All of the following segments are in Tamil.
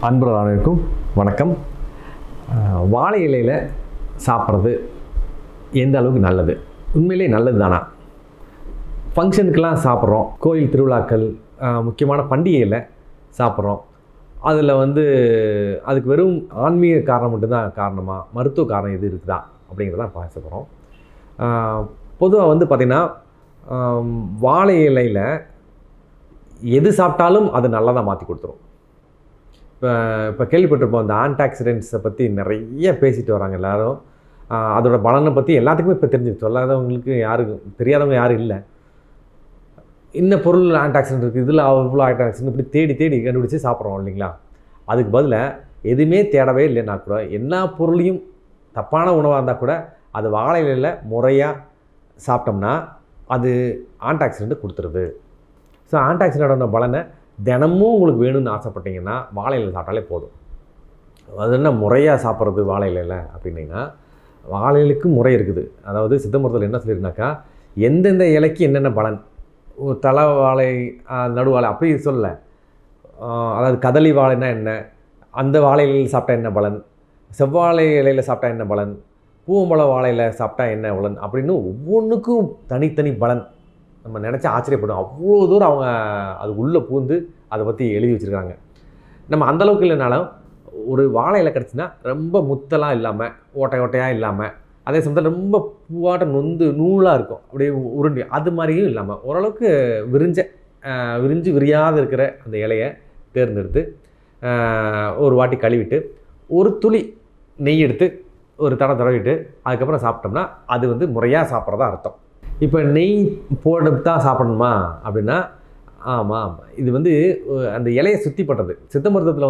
அன்பர்கள் அனைவருக்கும் வணக்கம். வாழை இலையில் சாப்பிட்றது எந்த அளவுக்கு நல்லது? உண்மையிலே நல்லது தானா? ஃபங்க்ஷனுக்கெல்லாம் சாப்பிட்றோம், கோயில் திருவிழாக்கள், முக்கியமான பண்டிகையில் சாப்பிட்றோம். அதில் அதுக்கு வெறும் ஆன்மீக காரணம் மட்டும்தான் காரணமா, மருத்துவ காரணம் எது இருக்குதா அப்படிங்கிறதான் பேச போகிறோம். பொதுவாக பார்த்திங்கன்னா வாழை இலையில் எது சாப்பிட்டாலும் அது நல்லதாக மாற்றி கொடுத்துரும். இப்போ கேள்விப்பட்டிருப்போம், இந்த ஆன்டாக்சிடென்ட்ஸை பற்றி நிறைய பேசிட்டு வராங்க எல்லோரும். அதோட பலனை பற்றி எல்லாத்துக்குமே இப்போ தெரிஞ்சு, சொல்லாதவங்களுக்கு யாருக்கும் தெரியாதவங்க யாரும் இல்லை. இந்த பொருள் ஆன்டாக்சிடென்ட் இருக்குது, இதில் அவ்வளோ ஆன்டாக்சிடென்ட் இப்படி தேடி தேடி கண்டுபிடிச்சி சாப்பிட்றோம் இல்லைங்களா? அதுக்கு பதிலாக எதுவுமே தேடவே இல்லைன்னா கூட, எல்லா பொருளையும் தப்பான உணவாக இருந்தால் கூட அது வாழை இலையில் முறையாக சாப்பிட்டோம்னா அது ஆன்டாக்சிடென்ட் கொடுத்துருது. ஸோ ஆன்டாக்சிடென்ட்டோட பலனை தினமும் உங்களுக்கு வேணும்னு ஆசைப்பட்டீங்கன்னா வாழை இலையில் சாப்பிட்டாலே போதும். அது என்ன முறையாக சாப்பிட்றது வாழை இலையில் அப்படின்னீங்கன்னா, வாழை இலைக்கு முறை இருக்குது. அதாவது சித்த மருத்துவத்தில் என்ன சொல்லியிருந்தாக்கா, எந்தெந்த இலைக்கு என்னென்ன பலன், தலை வாழை, நடுவாழை அப்படி சொல்லலை. அதாவது கதலி வாழைன்னா என்ன, அந்த வாழை இலையில் சாப்பிட்டா என்ன பலன், செவ்வாழை இலையில் சாப்பிட்டா என்ன பலன், பூவம்பழ வாழையில் சாப்பிட்டா என்ன பலன் அப்படின்னு ஒவ்வொன்றுக்கும் தனித்தனி பலன். நம்ம நினச்சா ஆச்சரியப்படும், அவ்வளோ தூரம் அவங்க அது உள்ளே பூந்து அதை பற்றி எழுதி வச்சுருக்காங்க. நம்ம அந்தளவுக்கு இல்லைனாலும் ஒரு வாழை இலை கிடச்சின்னா ரொம்ப முத்தலாம் இல்லாமல், ஓட்டை ஓட்டையாக இல்லாமல், அதே சமயத்தில் ரொம்ப பூவாட்ட நொந்து நூலாக இருக்கும், அப்படியே உருண்டி, அது மாதிரியும் இல்லாமல் ஓரளவுக்கு விரிஞ்சு விரியாத இருக்கிற அந்த இலையை தேர்ந்தெடுத்து ஒரு வாட்டி கழுவிட்டு ஒரு துளி நெய் எடுத்து ஒரு தடவிட்டு அதுக்கப்புறம் சாப்பிட்டோம்னா அது முறையாக சாப்பிட்றதா அர்த்தம். இப்போ நெய் போட்டு தான் சாப்பிடணுமா அப்படின்னா, ஆமாம், இது அந்த இலையை சுத்தி படுறது. சித்த மருத்துவத்தில்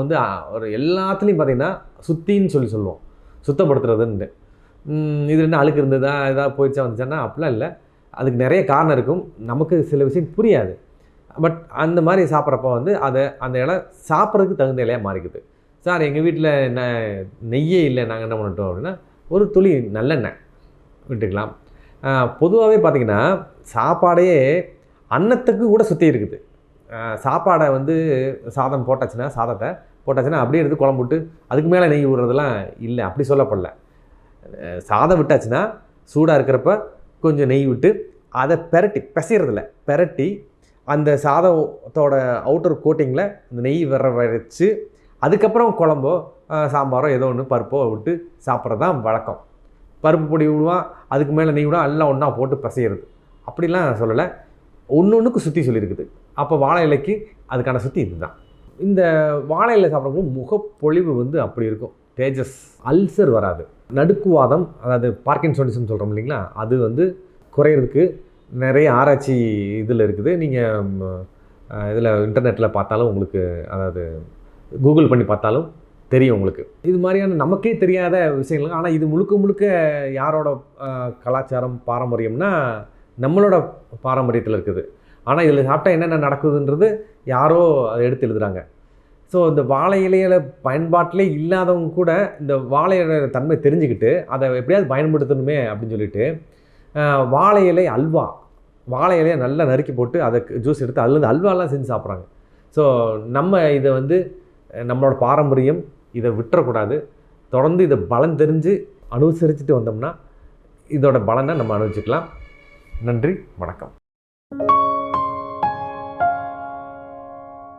ஒரு எல்லாத்துலேயும் பார்த்திங்கன்னா சுத்தின்னு சொல்லுவோம், சுத்தப்படுத்துறதுன்னு. இது என்ன அழுக்கு இருந்ததா, எதாவது போயிடுச்சா வந்துச்சான்னா அப்படிலாம் இல்லை. அதுக்கு நிறைய காரணம் இருக்கும், நமக்கு சில விஷயம் புரியாது. பட் அந்த மாதிரி சாப்பிட்றப்ப அந்த இலை சாப்பிட்றதுக்கு தகுந்த இலையாக மாறிக்குது. சார் எங்கள் வீட்டில் என்ன நெய்யே இல்லை, நாங்கள் என்ன பண்ணிட்டோம் அப்படின்னா ஒரு துளி நல்லெண்ணெய் விட்டுக்கலாம். பொதுவாகவே பார்த்திங்கன்னா சாப்பாடே அன்னத்துக்கு கூட சுற்றி இருக்குது. சாப்பாடை சாதம் சாதத்தை போட்டாச்சுன்னா அப்படியே எடுத்து குழம்பு விட்டு அதுக்கு மேலே நெய் விடுறதுலாம் இல்லை, அப்படி சொல்லப்படல. சாதம் விட்டாச்சுன்னா சூடாக இருக்கிறப்ப கொஞ்சம் நெய் விட்டு அதை பிசைறதில்ல பெரட்டி அந்த சாதத்தோட அவுட்டர் கோட்டிங்கில் அந்த நெய் வச்சு அதுக்கப்புறம் குழம்போ சாம்பாரோ ஏதோ ஒன்று பருப்போ விட்டு சாப்பிட்றது தான் வழக்கம். பருப்பு பொடி விடுவான், அதுக்கு மேலே நெய் விடுவான், எல்லாம் ஒன்றா போட்டு பிசையிறது அப்படிலாம் சொல்லலை. ஒன்றுக்கு சுற்றி சொல்லியிருக்குது. அப்போ வாழை இலைக்கு அதுக்கான சுற்றி இதுதான். இந்த வாழை இலை சாப்பிட்றவங்க முகப்பொழிவு அப்படி இருக்கும், தேஜஸ். அல்சர் வராது, நடுக்குவாதம், அதாவது பார்க்கின்சோனிசம் சொல்கிறோம் இல்லைங்களா, அது குறையிறதுக்கு நிறைய ஆராய்ச்சி இதில் இருக்குது. நீங்கள் இதில் இன்டர்நெட்டில் பார்த்தாலும் உங்களுக்கு, அதாவது கூகுள் பண்ணி பார்த்தாலும் தெரியும் உங்களுக்கு. இது மாதிரியான நமக்கே தெரியாத விஷயங்கள். ஆனால் இது முழுக்க யாரோட கலாச்சாரம் பாரம்பரியம்னா நம்மளோட பாரம்பரியத்தில் இருக்குது. ஆனால் இதில் சாப்பிட்டா என்னென்ன நடக்குதுன்றது யாரோ அதை எடுத்து எழுதுகிறாங்க. ஸோ இந்த வாழை இலையில பயன்பாட்டிலே இல்லாதவங்க கூட இந்த வாழை இலையோட தன்மை தெரிஞ்சுக்கிட்டு அதை எப்படியாவது பயன்படுத்தணுமே அப்படின்னு சொல்லிட்டு வாழை இலை அல்வா, வாழை இலையை நல்லா நறுக்கி போட்டு அதை ஜூஸ் எடுத்து அதில் அல்வாலாம் செஞ்சு சாப்பிட்றாங்க. ஸோ நம்ம இதை நம்மளோட பாரம்பரியம், இதை விட்டுறக்கூடாது. தொடர்ந்து இதை பலன் தெரிஞ்சு அனுசரிச்சுட்டு வந்தோம்னா இதோட பலனை நம்ம அனுபவிச்சுக்கலாம். நன்றி, வணக்கம்.